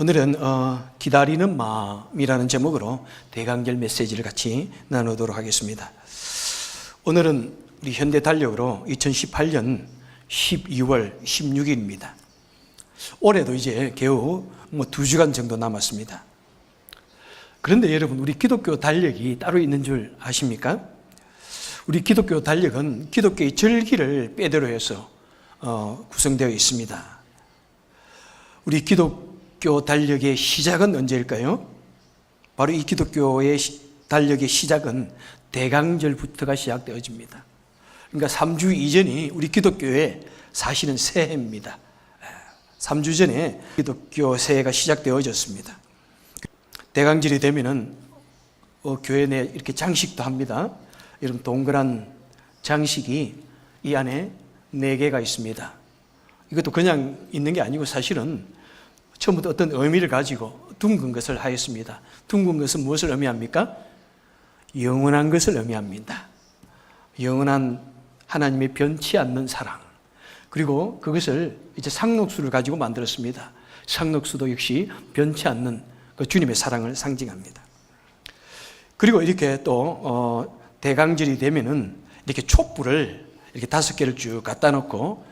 오늘은 기다리는 마음이라는 제목으로 대강절 메시지를 같이 나누도록 하겠습니다. 오늘은 우리 현대 달력으로 2018년 12월 16일입니다. 올해도 이제 겨우 2주간 정도 남았습니다. 그런데 여러분, 우리 기독교 달력이 따로 있는 줄 아십니까? 우리 기독교 달력은 기독교의 절기를 빼대로 해서 구성되어 있습니다. 우리 기독교 달력의 시작은 언제일까요? 바로 이 기독교의 달력의 시작은 대강절부터가 시작되어집니다. 그러니까 3주 이전이 우리 기독교의 사실은 새해입니다. 3주 전에 기독교 새해가 시작되어졌습니다. 대강절이 되면은 교회 내 이렇게 장식도 합니다. 이런 동그란 장식이 이 안에 4개가 있습니다. 이것도 그냥 있는 게 아니고 사실은 처음부터 어떤 의미를 가지고 둥근 것을 하였습니다. 둥근 것은 무엇을 의미합니까? 영원한 것을 의미합니다. 영원한 하나님의 변치 않는 사랑. 그리고 그것을 이제 상록수를 가지고 만들었습니다. 상록수도 역시 변치 않는 그 주님의 사랑을 상징합니다. 그리고 이렇게 또 대강절이 되면은 이렇게 촛불을 이렇게 5개를 쭉 갖다 놓고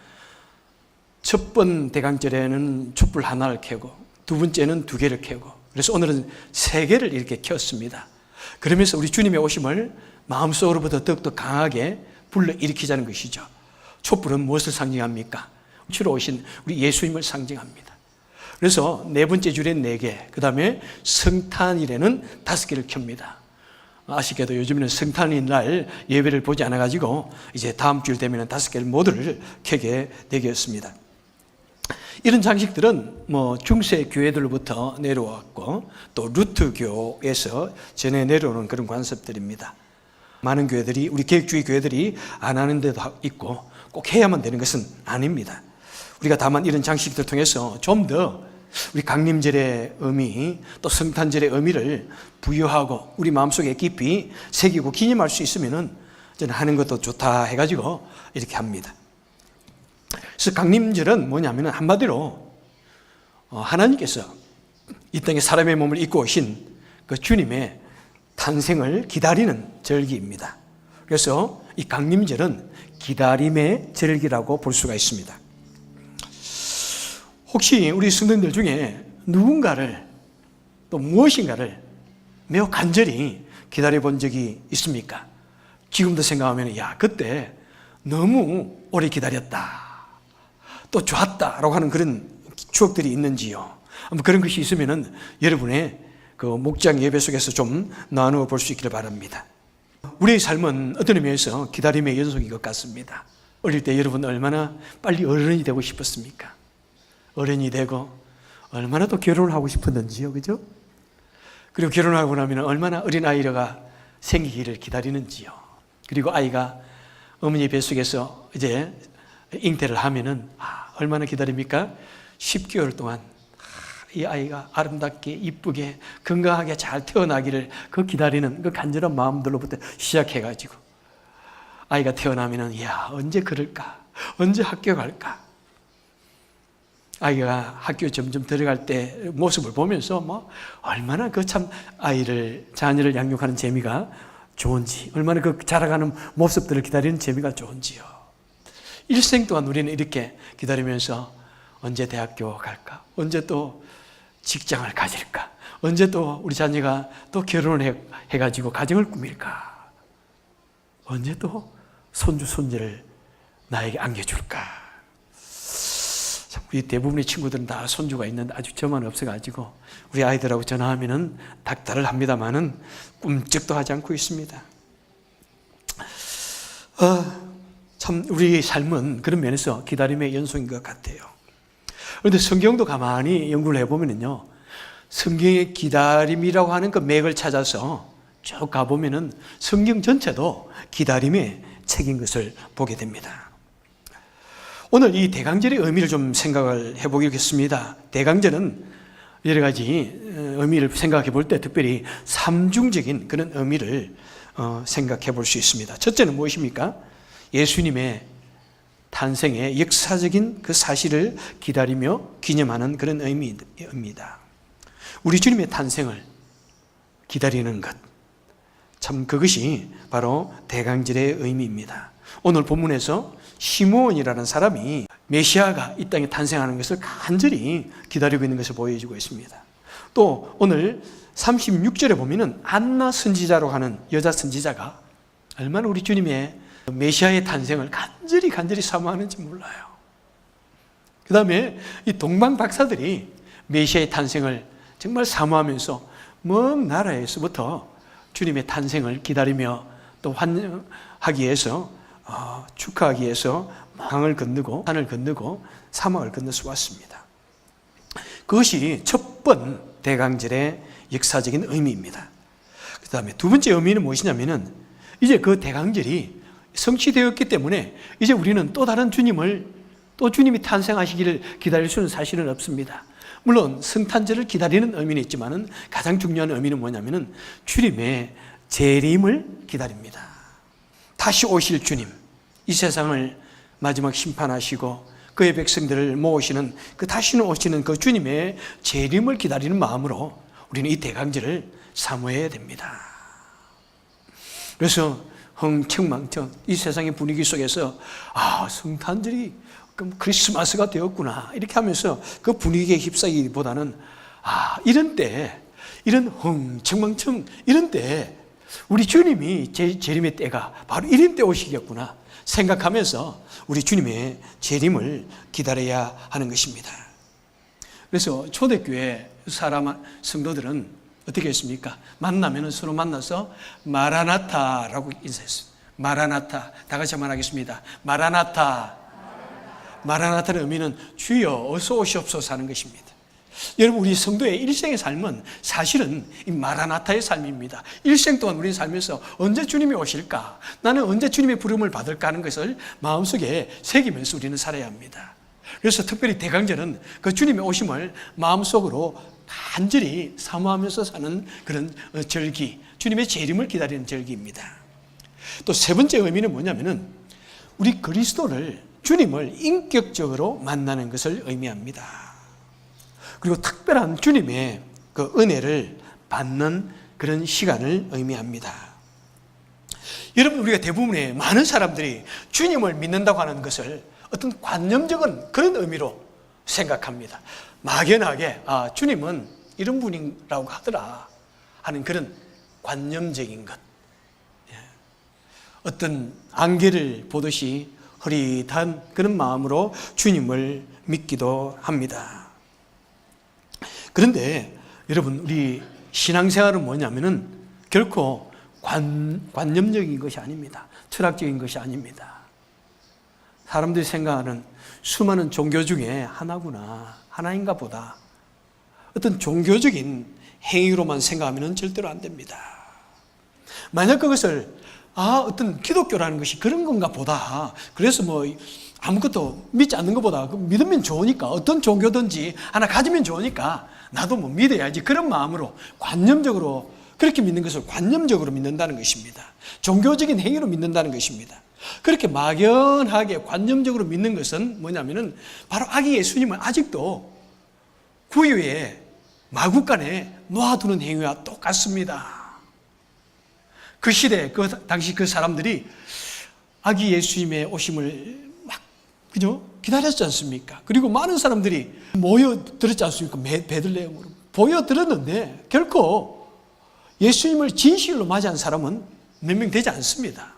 첫 번 대강절에는 촛불 하나를 켜고 두 번째는 2개를 켜고 그래서 오늘은 3개를 이렇게 켰습니다. 그러면서 우리 주님의 오심을 마음속으로부터 더욱더 강하게 불러일으키자는 것이죠. 촛불은 무엇을 상징합니까? 주로 오신 우리 예수님을 상징합니다. 그래서 4번째 줄엔 4개, 그 다음에 성탄일에는 5개를 켭니다. 아쉽게도 요즘에는 성탄일 날 예배를 보지 않아가지고 이제 다음 주일 되면 5개를 모두를 켜게 되겠습니다. 이런 장식들은 중세 교회들로부터 내려왔고 또 루트교에서 전해 내려오는 그런 관습들입니다. 많은 교회들이, 우리 개혁주의 교회들이 안 하는 데도 있고 꼭 해야만 되는 것은 아닙니다. 우리가 다만 이런 장식들을 통해서 좀 더 우리 강림절의 의미 또 성탄절의 의미를 부여하고 우리 마음속에 깊이 새기고 기념할 수 있으면 저는 하는 것도 좋다 해가지고 이렇게 합니다. 그래서 강림절은 뭐냐면 한마디로 하나님께서 이 땅에 사람의 몸을 입고 오신 그 주님의 탄생을 기다리는 절기입니다. 그래서 이 강림절은 기다림의 절기라고 볼 수가 있습니다. 혹시 우리 성도님들 중에 누군가를 또 무엇인가를 매우 간절히 기다려 본 적이 있습니까? 지금도 생각하면 그때 너무 오래 기다렸다, 또 좋았다라고 하는 그런 추억들이 있는지요? 그런 것이 있으면 여러분의 그 목장 예배 속에서 좀 나누어 볼 수 있기를 바랍니다. 우리의 삶은 어떤 의미에서 기다림의 연속인 것 같습니다. 어릴 때 여러분 얼마나 빨리 어른이 되고 싶었습니까? 어른이 되고 얼마나 또 결혼을 하고 싶었는지요, 그죠? 그리고 결혼하고 나면 얼마나 어린아이가 생기기를 기다리는지요. 그리고 아이가 어머니 뱃속에서 이제 잉태를 하면은 얼마나 기다립니까? 10개월 동안 이 아이가 아름답게 이쁘게 건강하게 잘 태어나기를 그 기다리는 그 간절한 마음들로부터 시작해가지고 아이가 태어나면은 언제 그럴까? 언제 학교 갈까? 아이가 학교에 점점 들어갈 때 모습을 보면서 얼마나 그 참 자녀를 양육하는 재미가 좋은지, 얼마나 그 자라가는 모습들을 기다리는 재미가 좋은지요. 일생 동안 우리는 이렇게 기다리면서 언제 대학교 갈까? 언제 또 직장을 가질까? 언제 또 우리 자녀가 또 결혼을 해가지고 가정을 꾸밀까? 언제 또 손주, 손녀를 나에게 안겨줄까? 우리 대부분의 친구들은 다 손주가 있는데 아주 저만 없어가지고 우리 아이들하고 전화하면은 닥달을 합니다만은 꿈쩍도 하지 않고 있습니다. 참 우리의 삶은 그런 면에서 기다림의 연속인 것 같아요. 그런데 성경도 가만히 연구를 해보면은요, 성경의 기다림이라고 하는 그 맥을 찾아서 쭉 가보면은 성경 전체도 기다림의 책인 것을 보게 됩니다. 오늘 이 대강절의 의미를 좀 생각을 해보겠습니다. 대강절은 여러 가지 의미를 생각해 볼 때 특별히 삼중적인 그런 의미를 생각해 볼 수 있습니다. 첫째는 무엇입니까? 예수님의 탄생의 역사적인 그 사실을 기다리며 기념하는 그런 의미입니다. 우리 주님의 탄생을 기다리는 것. 참 그것이 바로 대강절의 의미입니다. 오늘 본문에서 시므온이라는 사람이 메시아가 이 땅에 탄생하는 것을 간절히 기다리고 있는 것을 보여주고 있습니다. 또 오늘 36절에 보면은 안나 선지자로 하는 여자 선지자가 얼마나 우리 주님의 메시아의 탄생을 간절히 사모하는지 몰라요. 그 다음에 이 동방 박사들이 메시아의 탄생을 정말 사모하면서 먼 나라에서부터 주님의 탄생을 기다리며 또 환영하기 위해서 축하하기 위해서 강을 건너고 산을 건너고 사막을 건너서 왔습니다. 그것이 첫 번 대강절의 역사적인 의미입니다. 그 다음에 두 번째 의미는 무엇이냐면은 이제 그 대강절이 성취되었기 때문에 이제 우리는 또 다른 또 주님이 탄생하시기를 기다릴 수는 사실은 없습니다. 물론 성탄절을 기다리는 의미는 있지만은 가장 중요한 의미는 뭐냐면은 주님의 재림을 기다립니다. 다시 오실 주님, 이 세상을 마지막 심판하시고 그의 백성들을 모으시는 그 다시는 오시는 그 주님의 재림을 기다리는 마음으로 우리는 이 대강절을 사모해야 됩니다. 그래서 흥청망청 이 세상의 분위기 속에서 성탄절이 그럼 크리스마스가 되었구나 이렇게 하면서 그 분위기에 휩싸이기보다는 이런 때, 이런 흥청망청 이런 때 우리 주님이 재림의 때가 바로 이런 때 오시겠구나 생각하면서 우리 주님의 재림을 기다려야 하는 것입니다. 그래서 초대교회 성도들은 어떻게 했습니까? 만나면 서로 만나서 마라나타라고 인사했어요. 마라나타. 다 같이 한번 하겠습니다. 마라나타. 마라나타의 의미는 주여 어서 오시옵소서 하는 것입니다. 여러분, 우리 성도의 일생의 삶은 사실은 이 마라나타의 삶입니다. 일생 동안 우리 살면서 언제 주님이 오실까? 나는 언제 주님의 부름을 받을까 하는 것을 마음속에 새기면서 우리는 살아야 합니다. 그래서 특별히 대강절은 그 주님의 오심을 마음속으로 간절히 사모하면서 사는 그런 절기, 주님의 재림을 기다리는 절기입니다. 또 세 번째 의미는 뭐냐면은 우리 그리스도를, 주님을 인격적으로 만나는 것을 의미합니다. 그리고 특별한 주님의 그 은혜를 받는 그런 시간을 의미합니다. 여러분, 우리가 대부분의 많은 사람들이 주님을 믿는다고 하는 것을 어떤 관념적인 그런 의미로 생각합니다. 막연하게 주님은 이런 분이라고 하더라 하는 그런 관념적인 것, 어떤 안개를 보듯이 흐릿한 그런 마음으로 주님을 믿기도 합니다. 그런데 여러분, 우리 신앙생활은 뭐냐면은 결코 관념적인 것이 아닙니다. 철학적인 것이 아닙니다. 사람들이 생각하는 수많은 종교 중에 하나인가 보다. 어떤 종교적인 행위로만 생각하면 절대로 안 됩니다. 만약 그것을 어떤 기독교라는 것이 그런 건가 보다. 그래서 아무것도 믿지 않는 것보다 믿으면 좋으니까 어떤 종교든지 하나 가지면 좋으니까 나도 믿어야지. 그런 마음으로 관념적으로 그렇게 믿는 것을 관념적으로 믿는다는 것입니다. 종교적인 행위로 믿는다는 것입니다. 그렇게 막연하게 관념적으로 믿는 것은 뭐냐면은 바로 아기 예수님을 아직도 구유에 마구간에 놓아두는 행위와 똑같습니다. 그 시대, 당시 그 사람들이 아기 예수님의 오심을 기다렸지 않습니까? 그리고 많은 사람들이 모여들었지 않습니까? 베들레헴으로 모여들었는데 결코 예수님을 진실로 맞이한 사람은 몇 명 되지 않습니다.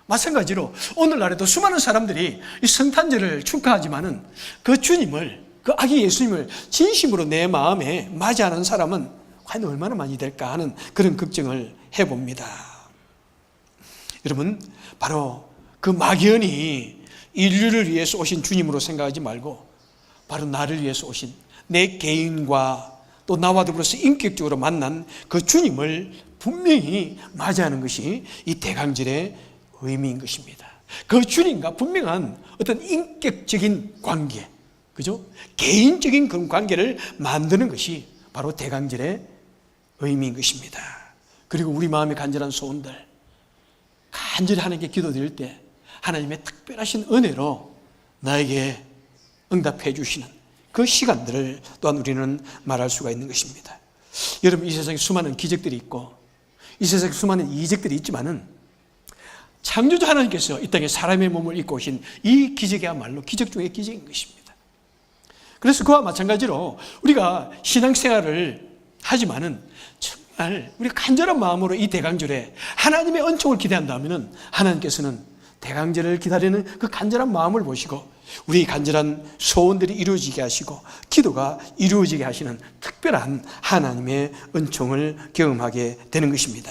마찬가지로 오늘날에도 수많은 사람들이 이 성탄절을 축하하지만은 그 주님을, 그 아기 예수님을 진심으로 내 마음에 맞이하는 사람은 과연 얼마나 많이 될까 하는 그런 걱정을 해봅니다. 여러분, 바로 그 막연히 인류를 위해서 오신 주님으로 생각하지 말고 바로 나를 위해서 오신 내 개인과 또 나와 더불어서 인격적으로 만난 그 주님을 분명히 맞이하는 것이 이 대강절의 의미인 것입니다. 그 주님과 분명한 어떤 인격적인 관계, 그죠? 개인적인 그런 관계를 만드는 것이 바로 대강절의 의미인 것입니다. 그리고 우리 마음의 간절한 소원들, 간절히 하나님께 기도드릴 때 하나님의 특별하신 은혜로 나에게 응답해 주시는 그 시간들을 또한 우리는 말할 수가 있는 것입니다. 여러분, 이 세상에 수많은 기적들이 있고 이 세상에 수많은 이적들이 있지만은 창조주 하나님께서 이 땅에 사람의 몸을 입고 오신 이 기적이야말로 기적 중의 기적인 것입니다. 그래서 그와 마찬가지로 우리가 신앙생활을 하지만은 정말 우리가 간절한 마음으로 이 대강절에 하나님의 은총을 기대한다면은 하나님께서는 대강절을 기다리는 그 간절한 마음을 보시고 우리 간절한 소원들이 이루어지게 하시고 기도가 이루어지게 하시는 특별한 하나님의 은총을 경험하게 되는 것입니다.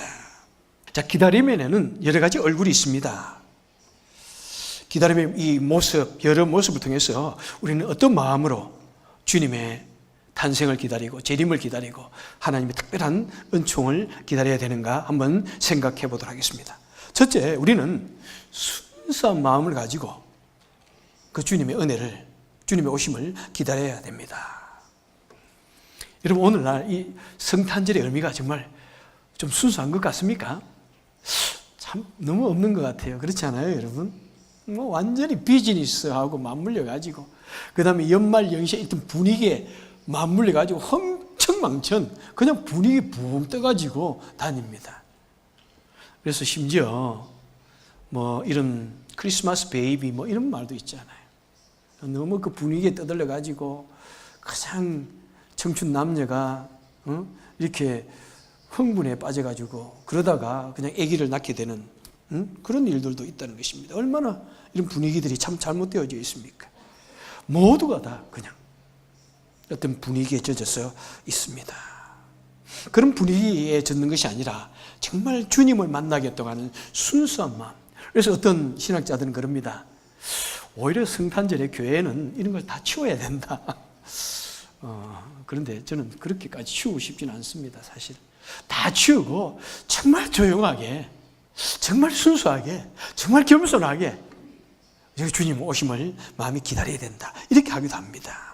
자, 기다림에는 여러 가지 얼굴이 있습니다. 기다림의 이 모습, 여러 모습을 통해서 우리는 어떤 마음으로 주님의 탄생을 기다리고 재림을 기다리고 하나님의 특별한 은총을 기다려야 되는가 한번 생각해 보도록 하겠습니다. 첫째, 우리는 순수한 마음을 가지고 그 주님의 은혜를, 주님의 오심을 기다려야 됩니다. 여러분, 오늘날 이 성탄절의 의미가 정말 좀 순수한 것 같습니까? 참 너무 없는 것 같아요. 그렇지 않아요, 여러분? 뭐 완전히 비즈니스하고 맞물려가지고 그 다음에 연말 연시에 있던 분위기에 맞물려가지고 흥청망청 그냥 분위기 붕 떠가지고 다닙니다. 그래서 심지어 뭐 이런 크리스마스 베이비 뭐 이런 말도 있잖아요. 너무 그 분위기에 떠들려가지고 가장 청춘 남녀가 이렇게 흥분에 빠져가지고 그러다가 그냥 아기를 낳게 되는 그런 일들도 있다는 것입니다. 얼마나 이런 분위기들이 참 잘못되어져 있습니까? 모두가 다 그냥 어떤 분위기에 젖어서 있습니다. 그런 분위기에 젖는 것이 아니라 정말 주님을 만나겠다고 하는 순수한 마음. 그래서 어떤 신학자들은 그럽니다. 오히려 성탄절에 교회는 이런 걸 다 치워야 된다. 그런데 저는 그렇게까지 치우고 싶지는 않습니다. 사실 다 치우고 정말 조용하게, 정말 순수하게, 정말 겸손하게 주님 오심을 마음이 기다려야 된다. 이렇게 하기도 합니다.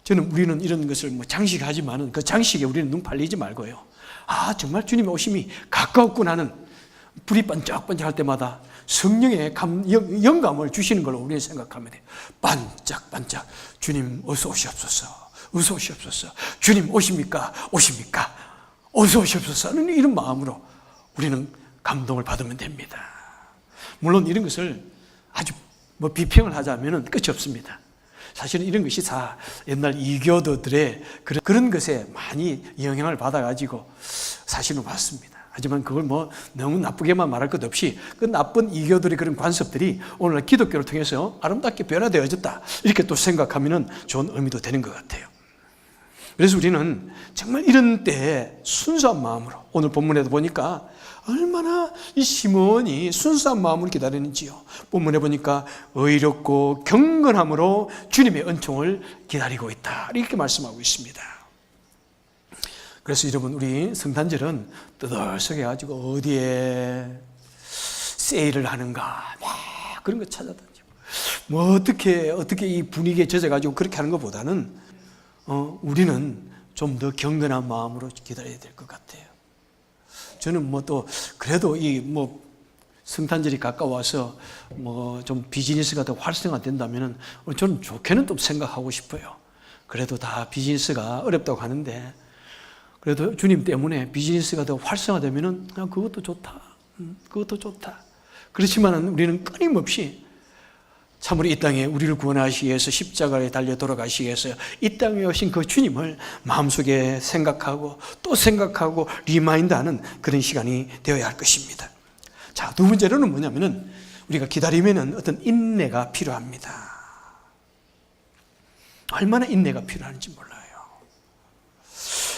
우리는 이런 것을 뭐 장식하지만은 그 장식에 우리는 눈 팔리지 말고요. 아, 정말 주님의 오심이 가까웠구나 하는 불이 반짝반짝 할 때마다 성령의 영감을 주시는 걸로 우리는 생각하면 돼요. 반짝반짝 주님 어서 오시옵소서, 어서 오시옵소서, 주님 오십니까, 오십니까, 어서 오시옵소서 하는 이런 마음으로 우리는 감동을 받으면 됩니다. 물론 이런 것을 아주 뭐 비평을 하자면 끝이 없습니다. 사실은 이런 것이 다 옛날 이교도들의 그런 것에 많이 영향을 받아가지고 사실은 맞습니다. 하지만 그걸 뭐 너무 나쁘게만 말할 것 없이 그 나쁜 이교들의 그런 관습들이 오늘날 기독교를 통해서 아름답게 변화되어졌다. 이렇게 또 생각하면 좋은 의미도 되는 것 같아요. 그래서 우리는 정말 이런 때에 순수한 마음으로, 오늘 본문에도 보니까 얼마나 이 시몬이 순수한 마음을 기다리는지요. 본문에 보니까 의롭고 경건함으로 주님의 은총을 기다리고 있다. 이렇게 말씀하고 있습니다. 그래서 여러분, 우리 성탄절은 떠들썩해가지고 어디에 세일을 하는가 막 그런 거 찾아다니고 뭐 어떻게 이 분위기에 젖어가지고 그렇게 하는 것보다는 우리는 좀 더 경건한 마음으로 기다려야 될 것 같아요. 저는 뭐 또 그래도 이 뭐 성탄절이 가까워서 뭐 좀 비즈니스가 더 활성화된다면은 저는 좋게는 또 생각하고 싶어요. 그래도 다 비즈니스가 어렵다고 하는데 그래도 주님 때문에 비즈니스가 더 활성화되면은 그것도 좋다. 그것도 좋다. 그렇지만은 우리는 끊임없이 참으로 이 땅에 우리를 구원하시기 위해서 십자가에 달려 돌아가시기 위해서 이 땅에 오신 그 주님을 마음속에 생각하고 또 생각하고 리마인드하는 그런 시간이 되어야 할 것입니다. 자, 두 번째로는 뭐냐면은 우리가 기다리면은 어떤 인내가 필요합니다. 얼마나 인내가 필요한지 몰라요.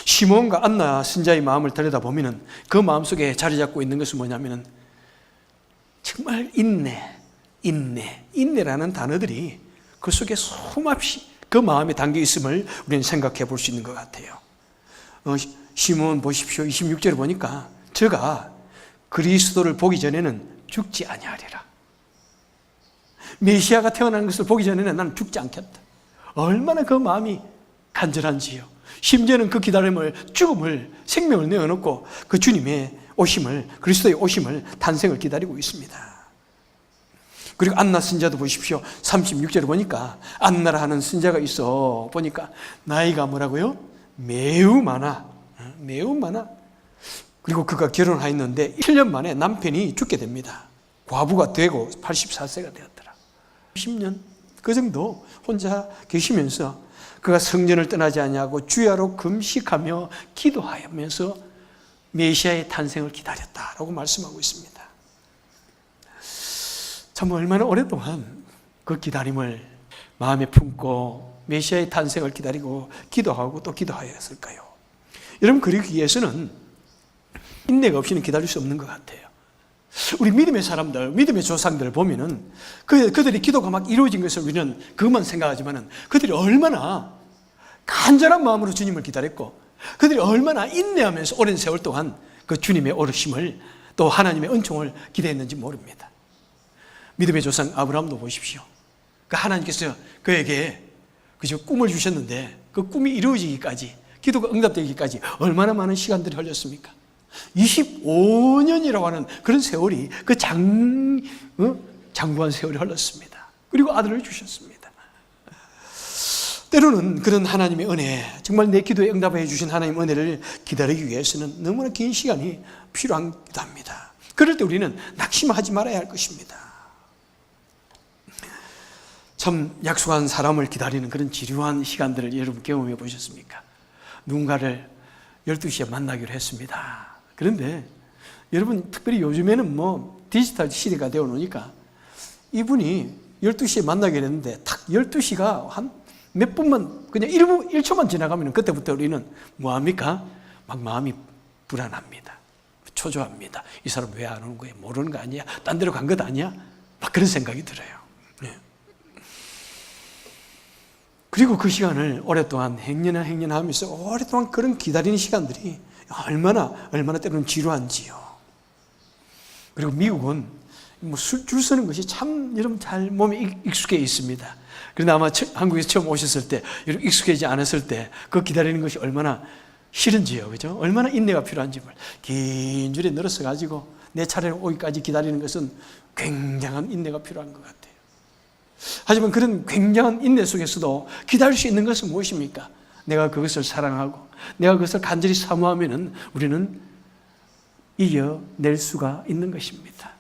시몬과 안나 선자의 마음을 들여다보면은 그 마음속에 자리 잡고 있는 것은 뭐냐면은 정말 인내라는 단어들이 그 속에 수없이 그 마음에 담겨 있음을 우리는 생각해 볼 수 있는 것 같아요. 시몬 보십시오. 26절에 보니까 저가 그리스도를 보기 전에는 죽지 아니하리라. 메시아가 태어나는 것을 보기 전에는 나는 죽지 않겠다. 얼마나 그 마음이 간절한지요. 심지어는 그 기다림을, 죽음을, 생명을 내어놓고 그 주님의 오심을, 그리스도의 오심을, 탄생을 기다리고 있습니다. 그리고 안나 선자도 보십시오. 36절을 보니까 안나라 하는 선자가 있어 보니까 나이가 뭐라고요? 매우 많아. 매우 많아. 그리고 그가 결혼하였는데 7년 만에 남편이 죽게 됩니다. 과부가 되고 84세가 되었더라. 10년 그 정도 혼자 계시면서 그가 성전을 떠나지 아니하고 주야로 금식하며 기도하면서 메시아의 탄생을 기다렸다라고 말씀하고 있습니다. 참 얼마나 오랫동안 그 기다림을 마음에 품고 메시아의 탄생을 기다리고 기도하고 또 기도하였을까요? 여러분, 그러기 위해서는 인내가 없이는 기다릴 수 없는 것 같아요. 우리 믿음의 사람들, 믿음의 조상들 보면은 그들이 기도가 막 이루어진 것을 우리는 그것만 생각하지만은 그들이 얼마나 간절한 마음으로 주님을 기다렸고 그들이 얼마나 인내하면서 오랜 세월 동안 그 주님의 오르심을 또 하나님의 은총을 기대했는지 모릅니다. 믿음의 조상 아브라함도 보십시오. 그 하나님께서 그에게 그저 꿈을 주셨는데 그 꿈이 이루어지기까지, 기도가 응답되기까지 얼마나 많은 시간들이 흘렸습니까? 25년이라고 하는 그런 세월이 그 장구한 세월이 흘렀습니다. 그리고 아들을 주셨습니다. 때로는 그런 하나님의 은혜, 정말 내 기도에 응답해 주신 하나님의 은혜를 기다리기 위해서는 너무나 긴 시간이 필요하기도 합니다. 그럴 때 우리는 낙심하지 말아야 할 것입니다. 참 약속한 사람을 기다리는 그런 지루한 시간들을 여러분 경험해 보셨습니까? 누군가를 12시에 만나기로 했습니다. 그런데 여러분, 특별히 요즘에는 디지털 시대가 되어 놓으니까 이분이 12시에 만나기로 했는데 딱 12시가 한 몇 분만, 그냥 1초만 지나가면 그때부터 우리는 뭐합니까? 막 마음이 불안합니다. 초조합니다. 이 사람 왜 안 오는 거야? 모르는 거 아니야? 딴 데로 간 것 아니야? 막 그런 생각이 들어요. 네. 그리고 그 시간을 오랫동안 행년하면서 오랫동안 그런 기다리는 시간들이 얼마나 때로는 지루한지요. 그리고 미국은 줄 서는 것이 참 여러분 잘 몸에 익숙해 있습니다. 그런데 아마 한국에서 처음 오셨을 때, 익숙해지지 않았을 때 그 기다리는 것이 얼마나 싫은지요. 그죠? 얼마나 인내가 필요한지. 긴 줄에 늘어서 가지고 내 차례를 오기까지 기다리는 것은 굉장한 인내가 필요한 것 같아요. 하지만 그런 굉장한 인내 속에서도 기다릴 수 있는 것은 무엇입니까? 내가 그것을 사랑하고 내가 그것을 간절히 사모하면은 우리는 이겨낼 수가 있는 것입니다.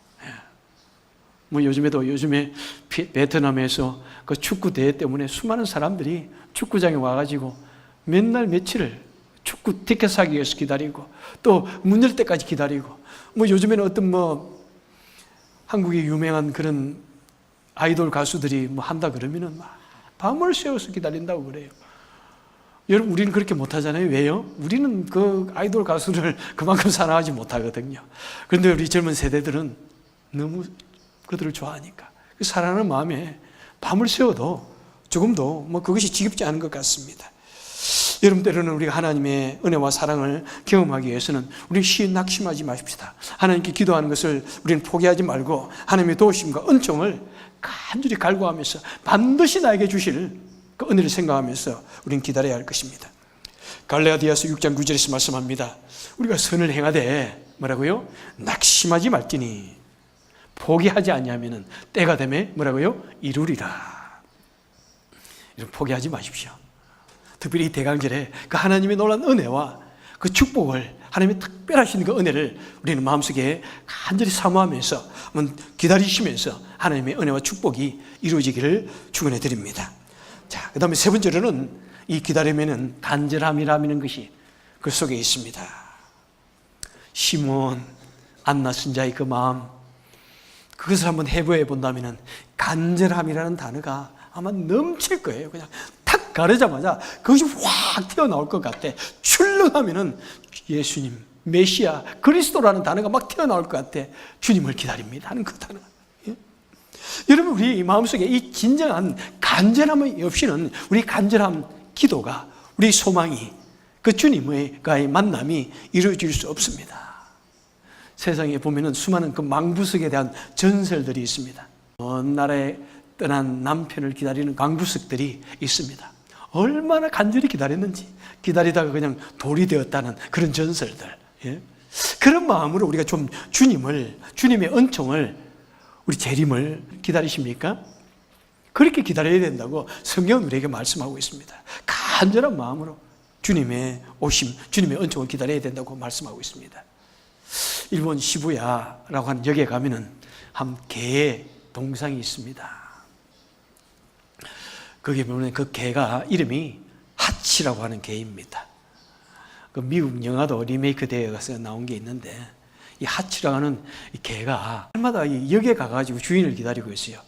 요즘에 베트남에서 그 축구 대회 때문에 수많은 사람들이 축구장에 와가지고 맨날 며칠을 축구 티켓 사기 위해서 기다리고 또 문 열 때까지 기다리고 요즘에는 어떤 한국의 유명한 그런 아이돌 가수들이 한다 그러면은 막 밤을 새워서 기다린다고 그래요. 여러분, 우리는 그렇게 못하잖아요. 왜요? 우리는 그 아이돌 가수를 그만큼 사랑하지 못하거든요. 그런데 우리 젊은 세대들은 너무 그들을 좋아하니까 사랑하는 마음에 밤을 새워도 조금도 그것이 지겹지 않은 것 같습니다. 여러분, 때로는 우리가 하나님의 은혜와 사랑을 경험하기 위해서는 우리 쉬 낙심하지 마십시다. 하나님께 기도하는 것을 우리는 포기하지 말고 하나님의 도우심과 은총을 간절히 갈구하면서 반드시 나에게 주실 그 은혜를 생각하면서 우리는 기다려야 할 것입니다. 갈라디아서 6장 9절에서 말씀합니다. 우리가 선을 행하되 뭐라고요? 낙심하지 말지니 포기하지 아니하면은 때가 되매 뭐라고요? 이루리라. 포기하지 마십시오. 특별히 이 대강절에 그 하나님의 놀라운 은혜와 그 축복을, 하나님의 특별하신 그 은혜를 우리는 마음속에 간절히 사모하면서 기다리시면서 하나님의 은혜와 축복이 이루어지기를 축원해 드립니다. 자, 그 다음에 세 번째로는 이 기다림에는 간절함이라는 것이 그 속에 있습니다. 시몬 안나 선자의 그 마음, 그것을 한번 해부해 본다면 간절함이라는 단어가 아마 넘칠 거예요. 그냥 탁 가르자마자 그것이 확 튀어나올 것 같아. 출렁하면은 예수님, 메시아, 그리스도라는 단어가 막 튀어나올 것 같아. 주님을 기다립니다 하는 그 단어. 예? 여러분, 우리 마음속에 이 진정한 간절함이 없이는 우리 간절한 기도가, 우리 소망이, 그 주님과의 만남이 이루어질 수 없습니다. 세상에 보면은 수많은 그 망부석에 대한 전설들이 있습니다. 먼 나라에 떠난 남편을 기다리는 강부석들이 있습니다. 얼마나 간절히 기다렸는지, 기다리다가 그냥 돌이 되었다는 그런 전설들. 예? 그런 마음으로 우리가 좀 주님의 은총을 우리 재림을 기다리십니까? 그렇게 기다려야 된다고 성경은 우리에게 말씀하고 있습니다. 간절한 마음으로 주님의 오심, 주님의 은총을 기다려야 된다고 말씀하고 있습니다. 일본 시부야라고 하는 역에 가면은 한 개의 동상이 있습니다. 거기에 보면 그 개가 이름이 하치라고 하는 개입니다. 그 미국 영화도 리메이크 되어서 나온 게 있는데, 이 하치라고 하는 이 개가 날마다 이 역에 가가지고 주인을 기다리고 있어요.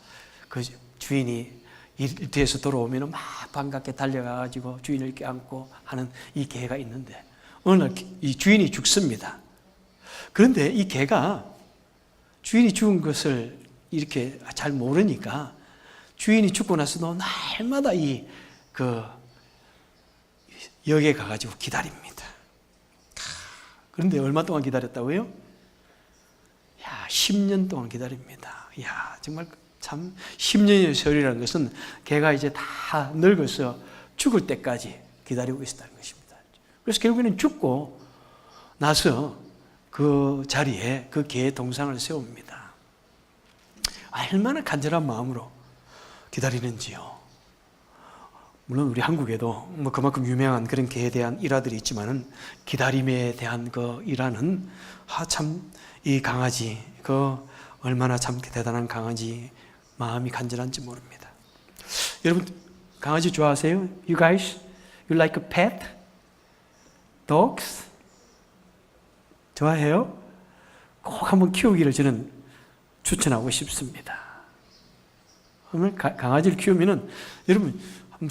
그 주인이 일터에서 돌아오면 막 반갑게 달려가가지고 주인을 껴안고 하는 이 개가 있는데, 어느 날 이 주인이 죽습니다. 그런데 이 개가 주인이 죽은 것을 이렇게 잘 모르니까 주인이 죽고 나서도 날마다 그 역에 가가지고 기다립니다. 그런데 얼마 동안 기다렸다고요? 10년 동안 기다립니다. 정말 참 10년의 세월이라는 것은 개가 이제 다 늙어서 죽을 때까지 기다리고 있었다는 것입니다. 그래서 결국에는 죽고 나서 그 자리에 그 개의 동상을 세웁니다. 얼마나 간절한 마음으로 기다리는지요. 물론 우리 한국에도 뭐 그만큼 유명한 그런 개에 대한 일화들이 있지만은 기다림에 대한 그 일화는 참 이 강아지 그 얼마나 참 대단한 강아지 마음이 간절한지 모릅니다. 여러분 강아지 좋아하세요? You guys, you like a pet? Dogs? 좋아해요? 꼭 한번 키우기를 저는 추천하고 싶습니다. 강아지를 키우면은 여러분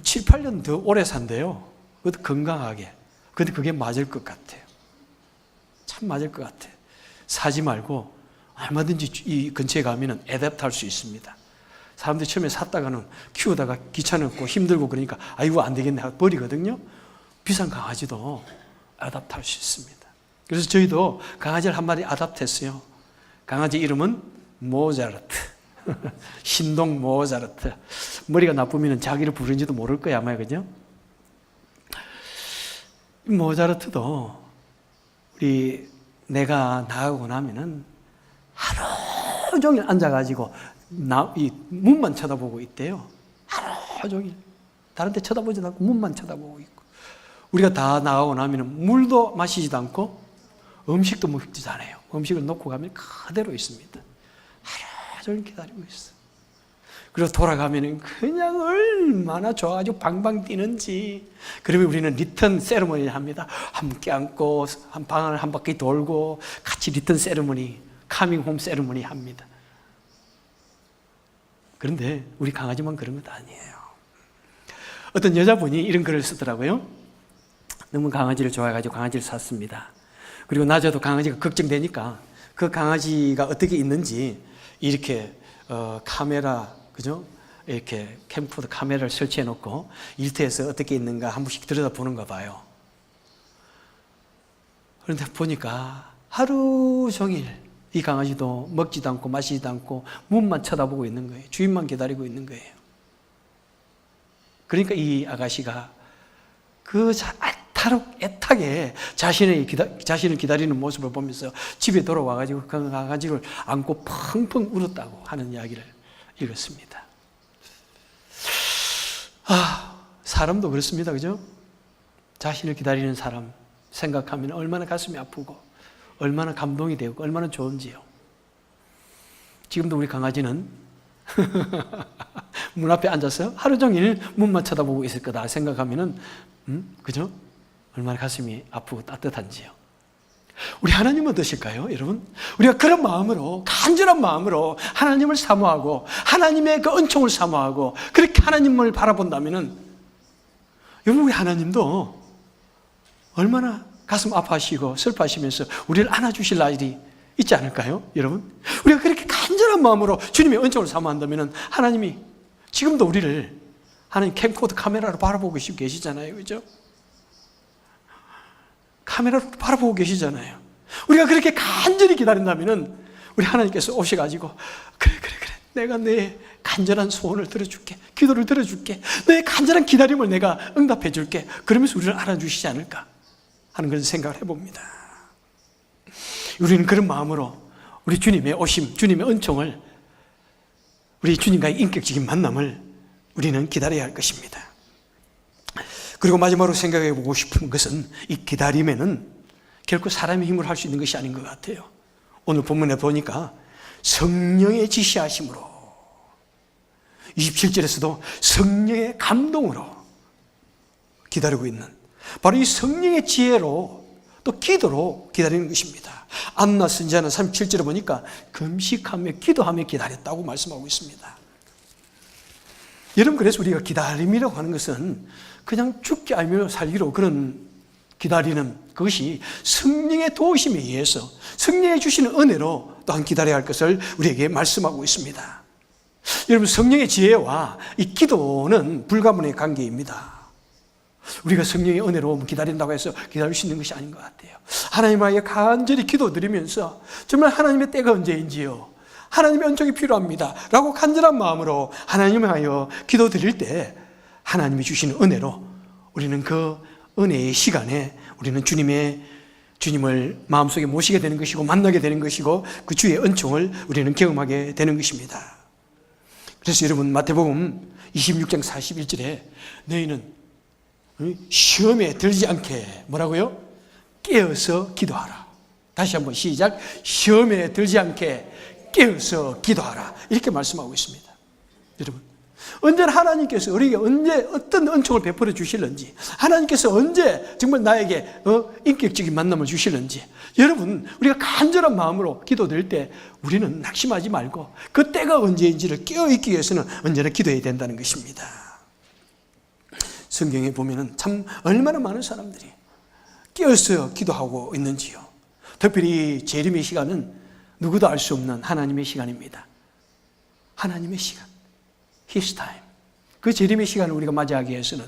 7, 8년 더 오래 산대요. 그것도 건강하게. 근데 그게 맞을 것 같아요. 참 맞을 것 같아요. 사지 말고 얼마든지 이 근처에 가면은 애답트 할 수 있습니다. 사람들이 처음에 샀다가는 키우다가 귀찮고 힘들고 그러니까 아이고 안 되겠네 하고 버리거든요. 비싼 강아지도 애답트 할 수 있습니다. 그래서 저희도 강아지를 한 마리 애답트 했어요. 강아지 이름은 모차르트. 신동 모차르트. 머리가 나쁘면 자기를 부른지도 모를 거야 아마. 그죠? 모차르트도 내가 나가고 나면은 하루 종일 앉아가지고 이 문만 쳐다보고 있대요. 하루 종일. 다른 데 쳐다보지도 않고 문만 쳐다보고 있고. 우리가 다 나가고 나면은 물도 마시지도 않고 음식도 먹지도 않아요. 음식을 놓고 가면 그대로 있습니다. 하루 종일 기다리고 있어. 그리고 돌아가면은 그냥 얼마나 좋아가지고 방방 뛰는지. 그러면 우리는 리턴 세리머니를 합니다. 함께 앉고 한 방을 한 바퀴 돌고 같이 리턴 세리머니, 카밍 홈 세리머니 합니다. 그런데 우리 강아지만 그런 것 아니에요. 어떤 여자분이 이런 글을 쓰더라고요. 너무 강아지를 좋아해가지고 강아지를 샀습니다. 그리고 낮에도 강아지가 걱정되니까 그 강아지가 어떻게 있는지 이렇게 카메라, 그죠? 이렇게 캠코더 카메라를 설치해 놓고 일터에서 어떻게 있는가 한 번씩 들여다보는가 봐요. 그런데 보니까 하루 종일 이 강아지도 먹지도 않고 마시지도 않고 문만 쳐다보고 있는 거예요. 주인만 기다리고 있는 거예요. 그러니까 이 아가씨가 그 애타게 자신을 기다리는 모습을 보면서 집에 돌아와가지고 그 강아지를 안고 펑펑 울었다고 하는 이야기를 읽었습니다. 사람도 그렇습니다. 그죠? 자신을 기다리는 사람 생각하면 얼마나 가슴이 아프고 얼마나 감동이 되고 얼마나 좋은지요. 지금도 우리 강아지는 문 앞에 앉아서 하루 종일 문만 쳐다보고 있을 거다 생각하면은 그죠? 얼마나 가슴이 아프고 따뜻한지요. 우리 하나님은 어떠실까요, 여러분? 우리가 그런 마음으로, 간절한 마음으로 하나님을 사모하고 하나님의 그 은총을 사모하고 그렇게 하나님을 바라본다면은 여러분 우리 하나님도 얼마나 가슴 아파하시고 슬퍼하시면서 우리를 안아주실 날이 있지 않을까요, 여러분? 우리가 그렇게 간절한 마음으로 주님의 은총을 사모한다면은 하나님이 지금도 우리를 하나님 캠코더 카메라로 바라보고 계시잖아요, 그죠? 카메라로 바라보고 계시잖아요. 우리가 그렇게 간절히 기다린다면은 우리 하나님께서 오셔가지고 그래 내가 내 간절한 소원을 들어줄게, 기도를 들어줄게, 내 간절한 기다림을 내가 응답해 줄게. 그러면서 우리를 알아주시지 않을까 하는 그런 생각을 해봅니다. 우리는 그런 마음으로 우리 주님의 오심, 주님의 은총을 우리 주님과의 인격적인 만남을 우리는 기다려야 할 것입니다. 그리고 마지막으로 생각해 보고 싶은 것은 이 기다림에는 결코 사람의 힘으로 할 수 있는 것이 아닌 것 같아요. 오늘 본문에 보니까 성령의 지시하심으로, 27절에서도 성령의 감동으로 기다리고 있는, 바로 이 성령의 지혜로 또 기도로 기다리는 것입니다. 안나 선지자는 37절에 보니까 금식하며 기도하며 기다렸다고 말씀하고 있습니다. 여러분, 그래서 우리가 기다림이라고 하는 것은 그냥 죽게 알며 살기로 그런 기다리는 그것이 성령의 도우심에 의해서 성령이 주시는 은혜로 또한 기다려야 할 것을 우리에게 말씀하고 있습니다. 여러분, 성령의 지혜와 이 기도는 불가분의 관계입니다. 우리가 성령의 은혜로 기다린다고 해서 기다릴 수 있는 것이 아닌 것 같아요. 하나님에게 간절히 기도드리면서 정말 하나님의 때가 언제인지요, 하나님의 은총이 필요합니다 라고 간절한 마음으로 하나님을 하여 기도드릴 때 하나님이 주시는 은혜로 우리는 그 은혜의 시간에 우리는 주님을 마음속에 모시게 되는 것이고 만나게 되는 것이고 그 주의 은총을 우리는 경험하게 되는 것입니다. 그래서 여러분, 마태복음 26장 41절에 너희는 시험에 들지 않게 뭐라고요? 깨어서 기도하라. 다시 한번 시작. 시험에 들지 않게 깨어서 기도하라. 이렇게 말씀하고 있습니다. 여러분, 언제나 하나님께서 우리에게 언제 어떤 은총을 베풀어 주실는지, 하나님께서 언제 정말 나에게 인격적인 만남을 주실는지, 여러분, 우리가 간절한 마음으로 기도드릴 때 우리는 낙심하지 말고 그 때가 언제인지를 깨어있기 위해서는 언제나 기도해야 된다는 것입니다. 성경에 보면은 참 얼마나 많은 사람들이 깨어서 기도하고 있는지요. 특별히 재림의 시간은 누구도 알 수 없는 하나님의 시간입니다. 하나님의 시간, His time. 그 재림의 시간을 우리가 맞이하기 위해서는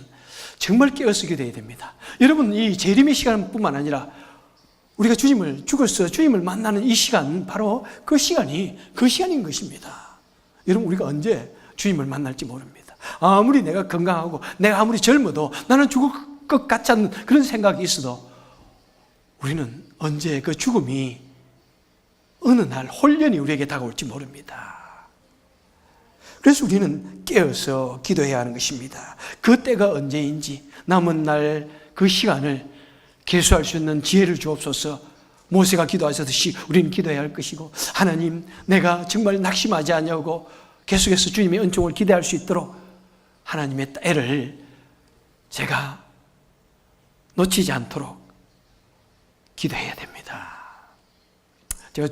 정말 깨어서 기도해야 됩니다. 여러분, 이 재림의 시간뿐만 아니라 우리가 죽어서 주님을 만나는 이 시간, 바로 그 시간인 것입니다. 여러분, 우리가 언제 주님을 만날지 모릅니다. 아무리 내가 건강하고 내가 아무리 젊어도 나는 죽을 것 같지 않는 그런 생각이 있어도 우리는 언제 그 죽음이 어느 날 홀연히 우리에게 다가올지 모릅니다. 그래서 우리는 깨어서 기도해야 하는 것입니다. 그 때가 언제인지 남은 날 그 시간을 계수할 수 있는 지혜를 주옵소서. 모세가 기도하셨듯이 우리는 기도해야 할 것이고, 하나님, 내가 정말 낙심하지 않냐고 계속해서 주님의 은총을 기대할 수 있도록 하나님의 때를 제가 놓치지 않도록 기도해야 됩니다. 제가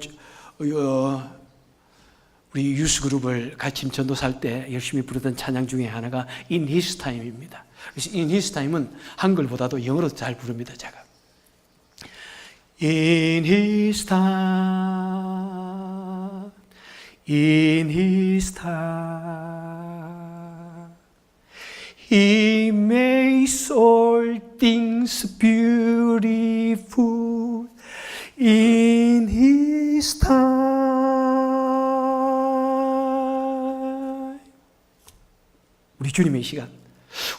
우리 유스그룹을 같이 전도살 때 열심히 부르던 찬양 중에 하나가 In His Time입니다. 그래서 In His Time은 한글보다도 영어로 잘 부릅니다, 제가. In His time, in His time, He makes all things beautiful. In His time. 우리 주님의 시간,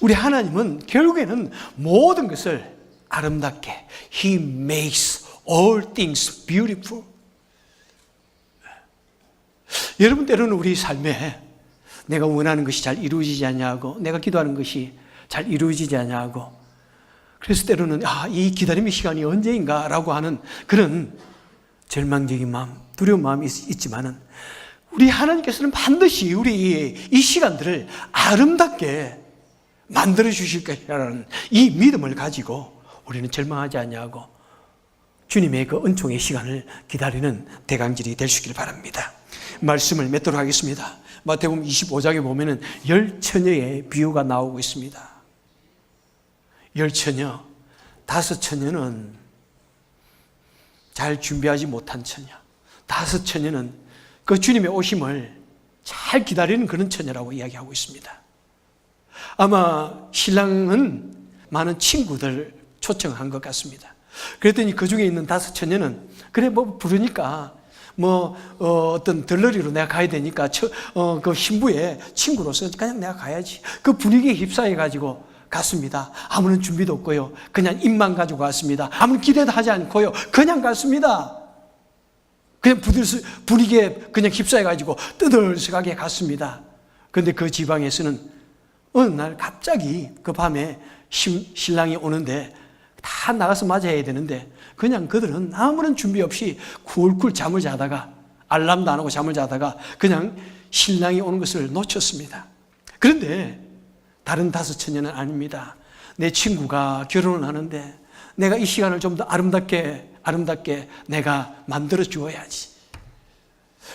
우리 하나님은 결국에는 모든 것을 아름답게 He makes all things beautiful. 여러분, 때로는 우리 삶에 내가 원하는 것이 잘 이루어지지 않냐고, 내가 기도하는 것이 잘 이루어지지 않냐고, 그래서 때로는 이 기다림의 시간이 언제인가 라고 하는 그런 절망적인 마음, 두려운 마음이 있지만은 우리 하나님께서는 반드시 우리 이 시간들을 아름답게 만들어 주실 것이라는 이 믿음을 가지고 우리는 절망하지 않냐고 주님의 그 은총의 시간을 기다리는 대강질이 될 수 있기를 바랍니다. 말씀을 맺도록 하겠습니다. 마태복음 25장에 보면은 10처녀의 비유가 나오고 있습니다. 10처녀, 5처녀는 잘 준비하지 못한 처녀, 5처녀는 그 주님의 오심을 잘 기다리는 그런 처녀라고 이야기하고 있습니다. 아마 신랑은 많은 친구들 초청한 것 같습니다. 그랬더니 그 중에 있는 5처녀는 그래 부르니까 어떤 덜러리로 내가 가야 되니까 그 신부의 친구로서 그냥 내가 가야지. 그 분위기에 휩싸여 가지고 갔습니다. 아무런 준비도 없고요. 그냥 입만 가지고 갔습니다. 아무 기대도 하지 않고요. 그냥 갔습니다. 그냥 분위기에 그냥 휩싸여가지고 떠들썩하게 갔습니다. 그런데 그 지방에서는 어느 날 갑자기 그 밤에 신랑이 오는데 다 나가서 맞아야 되는데 그냥 그들은 아무런 준비 없이 쿨쿨 잠을 자다가 알람도 안 하고 잠을 자다가 그냥 신랑이 오는 것을 놓쳤습니다. 그런데 다른 5 처녀는 아닙니다. 내 친구가 결혼을 하는데 내가 이 시간을 좀 더 아름답게 내가 만들어 주어야지.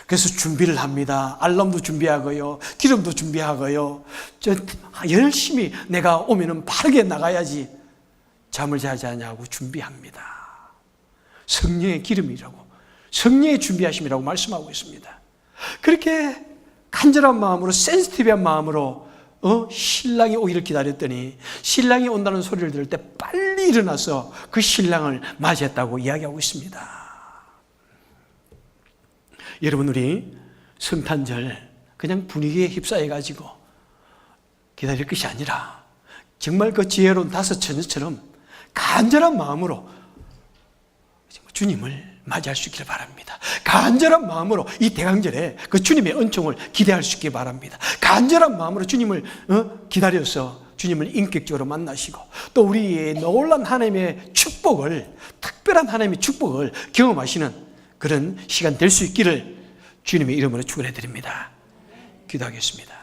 그래서 준비를 합니다. 알람도 준비하고요, 기름도 준비하고요, 열심히 내가 오면은 바르게 나가야지. 잠을 자지 않냐고 준비합니다. 성령의 기름이라고, 성령의 준비하심이라고 말씀하고 있습니다. 그렇게 간절한 마음으로, 센시티브한 마음으로 신랑이 오기를 기다렸더니 신랑이 온다는 소리를 들을 때 빨리 일어나서 그 신랑을 맞이했다고 이야기하고 있습니다. 여러분, 우리 성탄절 그냥 분위기에 휩싸여가지고 기다릴 것이 아니라 정말 그 지혜로운 5 처녀처럼 간절한 마음으로 주님을 맞이할 수 있기를 바랍니다. 간절한 마음으로 이 대강절에 그 주님의 은총을 기대할 수 있기를 바랍니다. 간절한 마음으로 주님을 기다려서 주님을 인격적으로 만나시고 또 우리의 놀라운 하나님의 축복을, 특별한 하나님의 축복을 경험하시는 그런 시간 될 수 있기를 주님의 이름으로 축원해 드립니다. 기도하겠습니다.